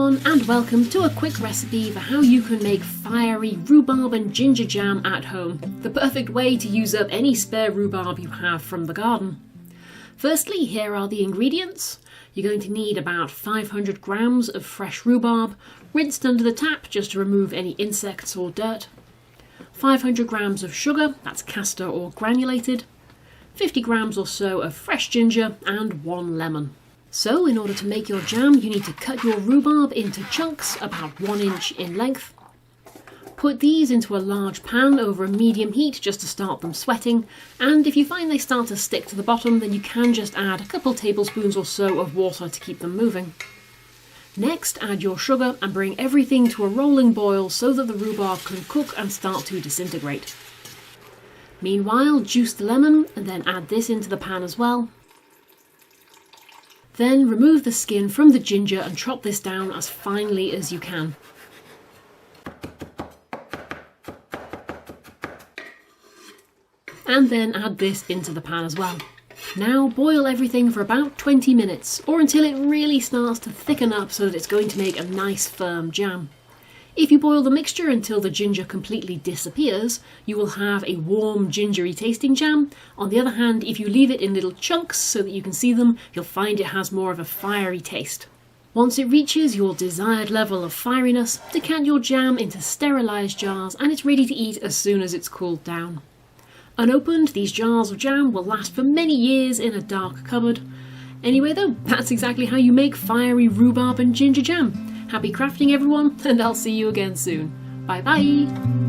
everyone, and welcome to a quick recipe for how you can make fiery rhubarb and ginger jam at home. The perfect way to use up any spare rhubarb you have from the garden. Firstly, here are the ingredients. You're going to need about 500 grams of fresh rhubarb, rinsed under the tap just to remove any insects or dirt. 500 grams of sugar, that's castor or granulated. 50 grams or so of fresh ginger, and 1 lemon. So in order to make your jam, you need to cut your rhubarb into chunks about 1 inch in length. Put these into a large pan over a medium heat just to start them sweating, and if you find they start to stick to the bottom, then you can just add a couple tablespoons or so of water to keep them moving. Next, add your sugar and bring everything to a rolling boil so that the rhubarb can cook and start to disintegrate. Meanwhile, juice the lemon and then add this into the pan as well. Then remove the skin from the ginger and chop this down as finely as you can. And then add this into the pan as well. Now boil everything for about 20 minutes, or until it really starts to thicken up so that it's going to make a nice firm jam. If you boil the mixture until the ginger completely disappears, you will have a warm, gingery tasting jam. On the other hand, if you leave it in little chunks so that you can see them, you'll find it has more of a fiery taste. Once it reaches your desired level of fieriness, decant your jam into sterilised jars and it's ready to eat as soon as it's cooled down. Unopened, these jars of jam will last for many years in a dark cupboard. Anyway though, that's exactly how you make fiery rhubarb and ginger jam. Happy crafting everyone, and I'll see you again soon. Bye bye!